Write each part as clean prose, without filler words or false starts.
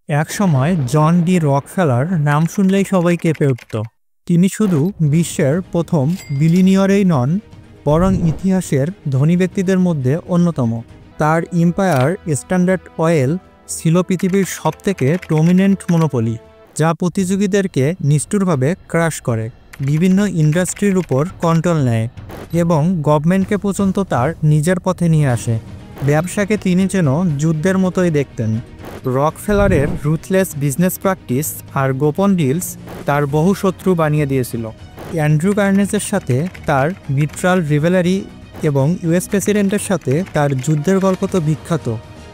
একসময় জন D Rockefeller নাম শুনলেই সবাই কেঁপে উঠত। তিনি শুধু বিশ্বের প্রথম বিলিনিয়রেই নন, বরং ইতিহাসের ধনী ব্যক্তিদের মধ্যে অন্যতম। তার এম্পায়ার স্ট্যান্ডার্ড অয়েল ছিল পৃথিবীর সবথেকে ডমিনেন্ট মনোপলি, যা প্রতিযোগীদেরকে নিষ্ঠুরভাবে ক্রাশ করে, বিভিন্ন ইন্ডাস্ট্রির উপর কন্ট্রোল নেয় এবং গভর্নমেন্টকে পর্যন্ত তার নিজের পথে নিয়ে আসে। ব্যবসাকে তিনি যেন যুদ্ধের মতোই দেখতেন। রকফেলারের রুথলেস বিজনেস প্র্যাকটিস আর গোপন ডিলস তার বহু শত্রু বানিয়ে দিয়েছিল। অ্যান্ড্রু কার্নেজের সাথে তার বিট্রাল রিভেলারি এবং ইউএস প্রেসিডেন্টের সাথে তার যুদ্ধের গল্প তো বিখ্যাত,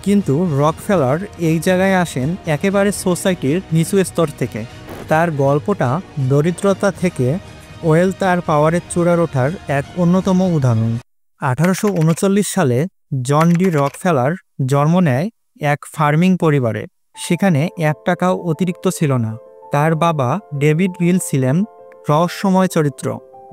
কিন্তু রকফেলার এই জায়গায় আসেন একেবারে সোসাইটির নিচু স্তর থেকে। তার গল্পটা দরিদ্রতা থেকে ওয়েল তার পাওয়ারের চূড়ার ওঠার এক অন্যতম উদাহরণ। 1839 সালে জন ডি রকফেলার জন্ম নেয় এক ফার্মিং পরিবারে। সেখানে 1 টাকাও অতিরিক্ত ছিল না। তার বাবা ডেভিড বিল ছিলেন রহস্যময় চরিত্র।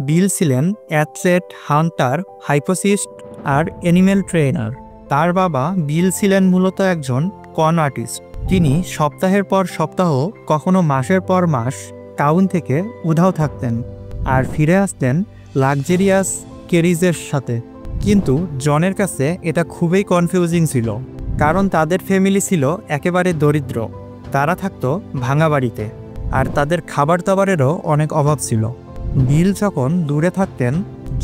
বিল ছিলেন অ্যাথলেট, হান্টার, হাইপোসিস্ট আর অ্যানিমেল ট্রেনার। তার বাবা বিল ছিলেন মূলত একজন কন আর্টিস্ট। তিনি সপ্তাহের পর সপ্তাহ, কখনো মাসের পর মাস টাউন থেকে উধাও থাকতেন আর ফিরে আসতেন লাক্সারিয়াস ক্যারিজের সাথে। কিন্তু জনের কাছে এটা খুবই কনফিউজিং ছিল, কারণ তাদের ফ্যামিলি ছিল একেবারে দরিদ্র। তারা থাকতো ভাঙা বাড়িতে, আর তাদের খাবার দাবারেরও অনেক অভাব ছিল। বিল যখন দূরে থাকতেন,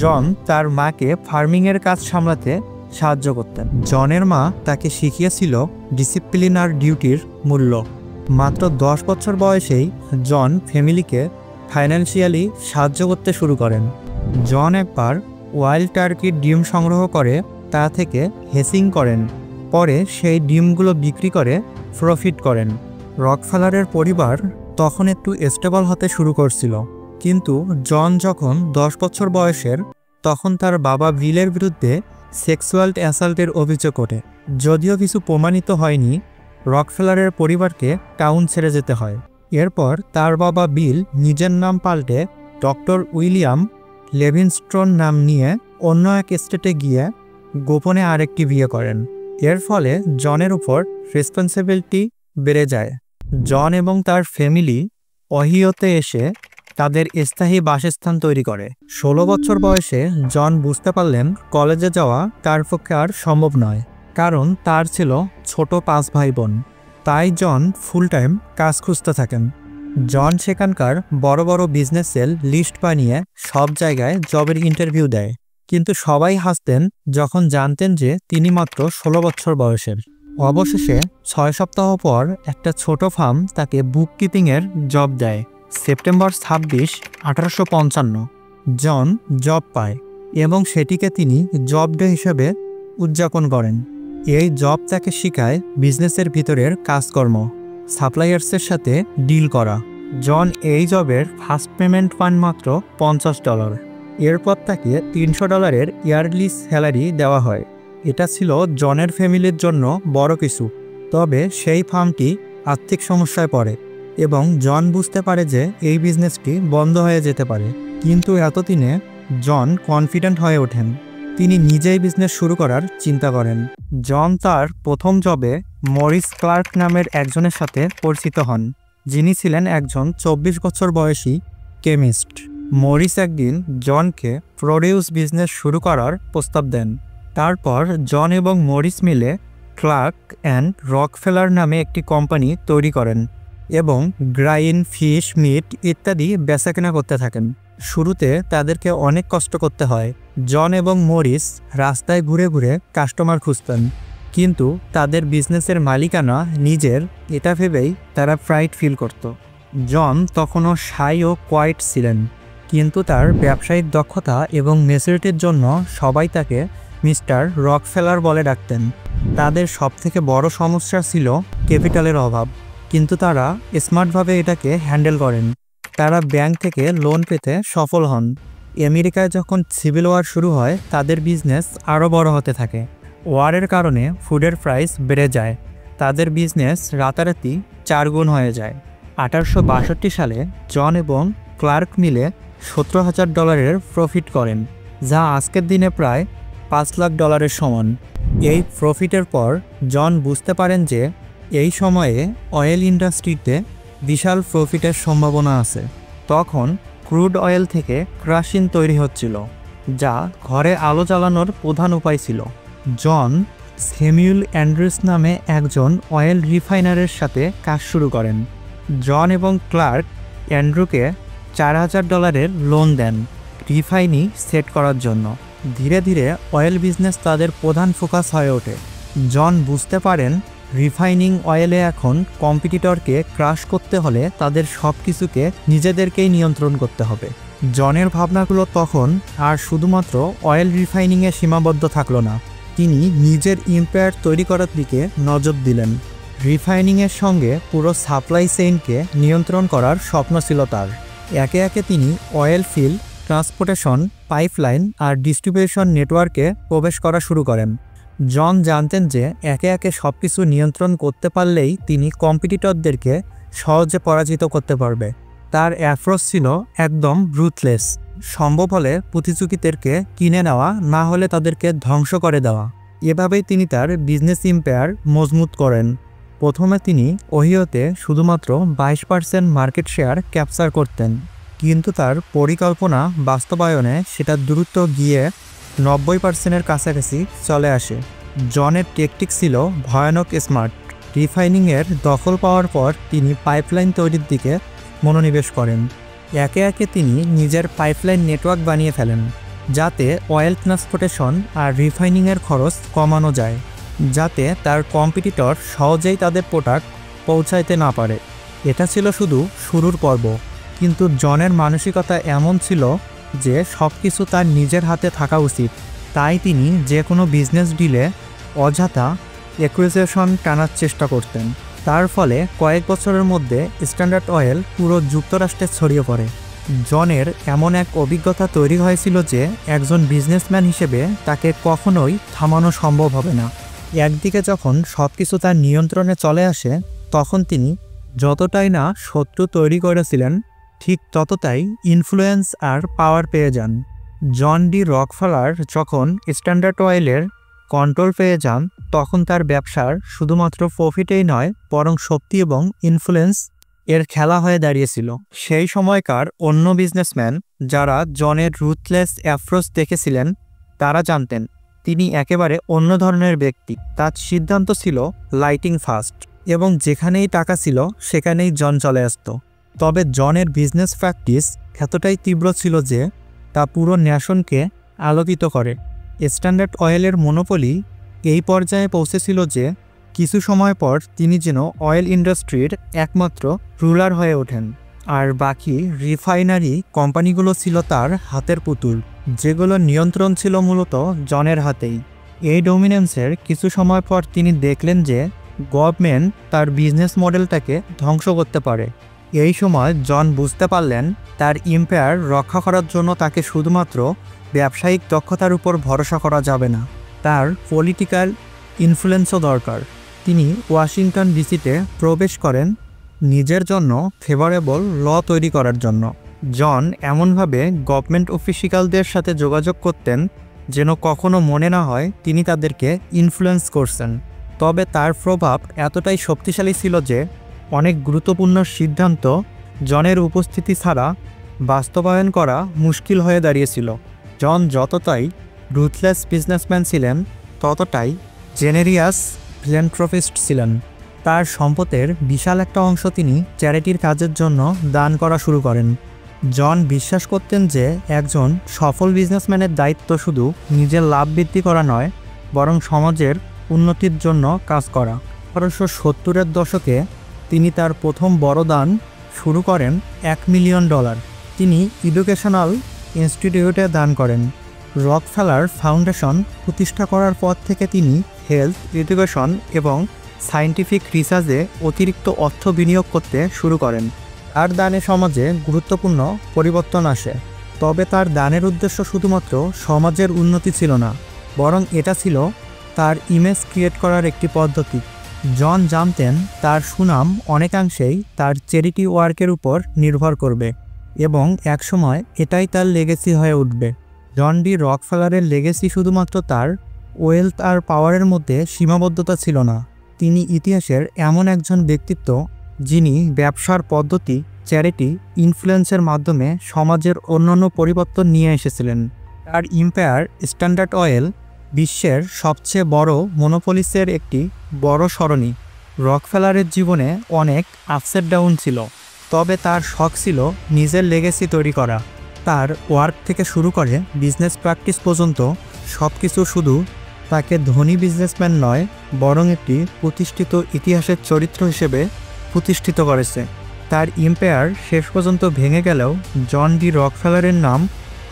জন তার মাকে ফার্মিংয়ের কাজ সামলাতে সাহায্য করতেন। জনের মা তাকে শিখিয়েছিল ডিসিপ্লিন আর ডিউটির মূল্য। মাত্র 10 বছর বয়সেই জন ফ্যামিলিকে ফাইন্যান্সিয়ালি সাহায্য করতে শুরু করেন। জন একবার ওয়াইল্ড টার্কির ডিম সংগ্রহ করে তা থেকে হেসিং করেন, পরে সেই ডিমগুলো বিক্রি করে প্রফিট করেন। রকফেলারের পরিবার তখন একটু স্টেবল হতে শুরু করছিল, কিন্তু জন যখন 10 বছর বয়সের, তখন তার বাবা বিলের বিরুদ্ধে সেক্সুয়াল অ্যাসাল্টের অভিযোগ ওঠে। যদিও কিছু প্রমাণিত হয়নি, রকফেলারের পরিবারকে টাউন ছেড়ে যেতে হয়। এরপর তার বাবা বিল নিজের নাম পাল্টে ডক্টর উইলিয়াম লেভিনস্টোন নাম নিয়ে অন্য এক স্টেটে গিয়ে গোপনে আরেকটি বিয়ে করেন। এর ফলে জনের উপর রেসপন্সিবিলিটি বেড়ে যায়। জন এবং তার ফ্যামিলি ওহিওতে এসে তাদের স্থায়ী বাসস্থান তৈরি করে। 16 বছর বয়সে জন বুঝতে পারলেন কলেজে যাওয়া তার পক্ষে আর সম্ভব নয়, কারণ তার ছিল ছোট 5 ভাই বোন। তাই জন ফুল টাইম কাজ খুঁজতে থাকেন। জন সেখানকার বড় বড় বিজনেসের লিস্ট বানিয়ে সব জায়গায় জবের ইন্টারভিউ দেয়, কিন্তু সবাই হাসতেন যখন জানতেন যে তিনি মাত্র 16 বছর বয়সের। অবশেষে 6 সপ্তাহ পর একটা ছোট ফার্ম তাকে বুককিপিংয়ের জব দেয়। সেপ্টেম্বর 26, 1855 জন জব পায় এবং সেটিকে তিনি জব ডে হিসেবে উদযাপন করেন। এই জব তাকে শেখায় বিজনেসের ভিতরের কাজকর্ম, সাপ্লায়ার্সের সাথে ডিল করা। জন এই জবের ফার্স্ট পেমেন্ট পান মাত্র $50। এরপর তাকে $300 ইয়ারলি স্যালারি দেওয়া হয়। এটা ছিল জনের ফ্যামিলির জন্য বড় কিছু। তবে সেই ফার্মটি আর্থিক সমস্যায় পড়ে এবং জন বুঝতে পারে যে এই বিজনেসটি বন্ধ হয়ে যেতে পারে। কিন্তু এতদিনে জন কনফিডেন্ট হয়ে ওঠেন। তিনি নিজেই বিজনেস শুরু করার চিন্তা করেন। জন তার প্রথম জবে মরিস ক্লার্ক নামের একজনের সাথে পরিচিত হন, যিনি ছিলেন একজন 24 বছর বয়সী কেমিস্ট। মরিস একদিন জনকে প্রডিউস বিজনেস শুরু করার প্রস্তাব দেন। তারপর জন এবং মরিস মিলে ক্লার্ক অ্যান্ড রকফেলার নামে একটি কোম্পানি তৈরি করেন এবং গ্রাইন, ফিশ, মিট ইত্যাদি বেচাকেনা করতে থাকেন। শুরুতে তাদেরকে অনেক কষ্ট করতে হয়। জন এবং মরিস রাস্তায় ঘুরে ঘুরে কাস্টমার খুঁজতেন, কিন্তু তাদের বিজনেসের মালিকানা নিজের, এটা ভেবেই তারা প্রাইড ফিল করত। জন তখনও শাই ও কোয়াইট ছিলেন, কিন্তু তার ব্যবসায়িক দক্ষতা এবং ম্যাচুরিটির জন্য সবাই তাকে মিস্টার রকফেলার বলে ডাকতেন। তাদের সবথেকে বড় সমস্যা ছিল ক্যাপিটালের অভাব, কিন্তু তারা স্মার্টভাবে এটাকে হ্যান্ডেল করেন। তারা ব্যাংক থেকে লোন পেতে সফল হন। আমেরিকায় যখন সিভিল ওয়ার শুরু হয়, তাদের বিজনেস আরও বড় হতে থাকে। ওয়ারের কারণে ফুডের প্রাইস বেড়ে যায়। তাদের বিজনেস রাতারাতি 4 গুণ হয়ে যায়। 1862 সালে জন এবং ক্লার্ক মিলে $17,000 প্রফিট করেন, যা আজকের দিনে প্রায় $5 লাখ সমান। এই প্রফিটের পর জন বুঝতে পারেন যে এই সময়ে অয়েল ইন্ডাস্ট্রিতে বিশাল প্রফিটের সম্ভাবনা আছে। তখন ক্রুড অয়েল থেকে কেরোসিন তৈরি হচ্ছিল, যা ঘরে আলো জ্বালানোর প্রধান উপায় ছিল। জন স্যামুয়েল অ্যান্ড্রুস নামে একজন অয়েল রিফাইনারের সাথে কাজ শুরু করেন। জন এবং ক্লার্ক অ্যান্ড্রুকে $4,000 লোন দেন রিফাইনি সেট করার জন্য। ধীরে ধীরে অয়েল বিজনেস তাদের প্রধান ফোকাস হয়ে ওঠে। জন বুঝতে পারেন রিফাইনিং অয়েলে এখন কম্পিটিটরকে ক্রাশ করতে হলে তাদের সব কিছুকে নিজেদেরকেই নিয়ন্ত্রণ করতে হবে। জনের ভাবনাগুলো তখন আর শুধুমাত্র অয়েল রিফাইনিংয়ে সীমাবদ্ধ থাকলো না, তিনি নিজের এম্পায়ার তৈরি করার দিকে নজর দিলেন। রিফাইনিংয়ের সঙ্গে পুরো সাপ্লাই চেইনকে নিয়ন্ত্রণ করার স্বপ্ন ছিল তার। একে একে তিনি অয়েল ফিল্ড, ট্রান্সপোর্টেশন, পাইপলাইন আর ডিস্ট্রিবিউশন নেটওয়ার্কে প্রবেশ করা শুরু করেন। জন জানতেন যে একে একে সব কিছু নিয়ন্ত্রণ করতে পারলেই তিনি কম্পিটিটরদেরকে সহজে পরাজিত করতে পারবে। তার অ্যাপ্রোচ ছিল একদম রুথলেস, সম্ভব হলে প্রতিযোগীদেরকে কিনে নেওয়া, না হলে তাদেরকে ধ্বংস করে দেওয়া। এভাবেই তিনি তার বিজনেস এম্পায়ার মজবুত করেন। প্রথমে তিনি ওহিওতে শুধুমাত্র 22% মার্কেট শেয়ার ক্যাপচার করতেন, কিন্তু তার পরিকল্পনা বাস্তবায়নে সেটা দ্রুত গিয়ে 90%-এর কাছাকাছি চলে আসে। জনের টেকটিক ছিল ভয়ানক স্মার্ট। রিফাইনিংয়ের দখল পাওয়ার পর তিনি পাইপলাইন তৈরির দিকে মনোনিবেশ করেন। একে একে তিনি নিজের পাইপলাইন নেটওয়ার্ক বানিয়ে ফেলেন, যাতে অয়েল ট্রান্সপোর্টেশন আর রিফাইনিংয়ের খরচ কমানো যায়, যাতে তার কম্পিটিটর সহজেই তাদের প্রোডাক্ট পৌঁছাইতে না পারে। এটা ছিল শুধু শুরুর পর্ব, কিন্তু জনের মানসিকতা এমন ছিল যে সব কিছু তার নিজের হাতে থাকা উচিত। তাই তিনি যে কোনো বিজনেস ডিলে অযথা অ্যাকুইজিশন টানার চেষ্টা করতেন। তার ফলে কয়েক বছরের মধ্যে স্ট্যান্ডার্ড অয়েল পুরো যুক্তরাষ্ট্রে ছড়িয়ে পড়ে। জনের এমন এক অভিজ্ঞতা তৈরি হয়েছিল যে একজন বিজনেসম্যান হিসেবে তাকে কখনোই থামানো সম্ভব হবে না। একদিকে যখন সব কিছু তার নিয়ন্ত্রণে চলে আসে, তখন তিনি যতটাই না শত্রু তৈরি করেছিলেন, ঠিক ততটাই ইনফ্লুয়েন্স আর পাওয়ার পেয়ে যান। জন ডি রকফেলার যখন স্ট্যান্ডার্ড অয়েলের কন্ট্রোল পেয়ে যান, তখন তার ব্যবসার শুধুমাত্র প্রফিটেই নয়, বরং শক্তি এবং ইনফ্লুয়েন্স এর খেলা হয়ে দাঁড়িয়েছিল। সেই সময়কার অন্য বিজনেসম্যান যারা জনের রুথলেস অ্যাপ্রোচ দেখেছিলেন, তারা জানতেন তিনি একেবারে অন্য ধরনের ব্যক্তি। তার সিদ্ধান্ত ছিল লাইটিং ফার্স্ট, এবং যেখানেই টাকা ছিল সেখানেই জন চলে আসত। তবে জনের বিজনেস প্র্যাকটিস এতটাই তীব্র ছিল যে তা পুরো ন্যাশনকে আলোকিত করে। স্ট্যান্ডার্ড অয়েলের মনোপলি এই পর্যায়ে পৌঁছেছিল যে কিছু সময় পর তিনি যেন অয়েল ইন্ডাস্ট্রির একমাত্র রুলার হয়ে ওঠেন, আর বাকি রিফাইনারি কোম্পানিগুলো ছিল তার হাতের পুতুল, যেগুলো নিয়ন্ত্রণ ছিল মূলত জনের হাতেই। এই ডমিনেন্সের কিছু সময় পর তিনি দেখলেন যে গভর্নমেন্ট তার বিজনেস মডেলটাকে ধ্বংস করতে পারে। এই সময় জন বুঝতে পারলেন তার এম্পায়ার রক্ষা করার জন্য তাকে শুধুমাত্র ব্যবসায়িক দক্ষতার উপর ভরসা করা যাবে না, তার পলিটিক্যাল ইনফ্লুয়েন্সও দরকার। তিনি ওয়াশিংটন ডিসিতে প্রবেশ করেন নিজের জন্য ফেভারেবল ল তৈরি করার জন্য। জন এমনভাবে গভর্নমেন্ট অফিসিয়ালদের সাথে যোগাযোগ করতেন যেন কখনো মনে না হয় তিনি তাদেরকে ইনফ্লুয়েন্স করছেন। তবে তার প্রভাব এতটাই শক্তিশালী ছিল যে অনেক গুরুত্বপূর্ণ সিদ্ধান্ত জনের উপস্থিতি ছাড়া বাস্তবায়ন করা মুশকিল হয়ে দাঁড়িয়েছিল। জন যতটাই রুথলেস বিজনেসম্যান ছিলেন, ততটাই জেনেরিয়াস ফিল্যান্থ্রপিস্ট ছিলেন। তার সম্পদের বিশাল একটা অংশ তিনি চ্যারিটির কাজের জন্য দান করা শুরু করেন। জন বিশ্বাস করতেন যে একজন সফল বিজনেসম্যানের দায়িত্ব শুধু নিজের লাভ বৃদ্ধি করা নয়, বরং সমাজের উন্নতির জন্য কাজ করা। 1870-এর দশকে তিনি তার প্রথম বড় দান শুরু করেন $1 মিলিয়ন। তিনি এডুকেশনাল ইনস্টিটিউটে দান করেন। রকফেলার ফাউন্ডেশন প্রতিষ্ঠা করার পর থেকে তিনি হেলথ, এডুকেশন এবং সায়েন্টিফিক রিসার্চে অতিরিক্ত অর্থ বিনিয়োগ করতে শুরু করেন। তার দানে সমাজে গুরুত্বপূর্ণ পরিবর্তন আসে। তবে তার দানের উদ্দেশ্য শুধুমাত্র সমাজের উন্নতি ছিল না, বরং এটা ছিল তার ইমেজ ক্রিয়েট করার একটি পদ্ধতি। জন জানতেন তার সুনাম অনেকাংশেই তার চ্যারিটি ওয়ার্কের উপর নির্ভর করবে, এবং একসময় এটাই তার লেগেসি হয়ে উঠবে। জন ডি রকফেলারের লেগেসি শুধুমাত্র তার ওয়েলথ আর পাওয়ারের মধ্যে সীমাবদ্ধতা ছিল না, তিনি ইতিহাসের এমন একজন ব্যক্তিত্ব যিনি ব্যবসার পদ্ধতি, চ্যারিটি, ইনফ্লুয়েন্সের মাধ্যমে সমাজের অন্যান্য পরিবর্তন নিয়ে এসেছিলেন। তার এম্পায়ার স্ট্যান্ডার্ড অয়েল বিশ্বের সবচেয়ে বড় মনোপলিসের একটি বড় সরণি। রকফেলারের জীবনে অনেক আপস এন্ড ডাউন ছিল, তবে তার শখ ছিল নিজের লেগেসি তৈরি করা। তার ওয়ার্ক থেকে শুরু করে বিজনেস প্র্যাকটিস পর্যন্ত সব কিছু শুধু তাকে ধনী বিজনেসম্যান নয়, বরং একটি প্রতিষ্ঠিত ইতিহাসের চরিত্র হিসেবে প্রতিষ্ঠিত করেছে। তার এম্পায়ার শেষ পর্যন্ত ভেঙে গেলেও জন ডি রকফেলারের নাম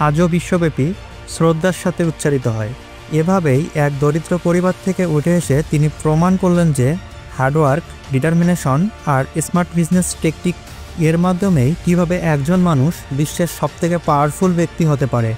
আজও বিশ্বব্যাপী শ্রদ্ধার সাথে উচ্চারিত হয়। এভাবেই এক দরিদ্র পরিবার থেকে উঠে এসে তিনি প্রমাণ করলেন যে হার্ডওয়ার্ক, ডিটারমিনেশন আর স্মার্ট বিজনেস টেকনিক এর মাধ্যমেই কীভাবে একজন মানুষ বিশ্বের সবথেকে পাওয়ারফুল ব্যক্তি হতে পারে।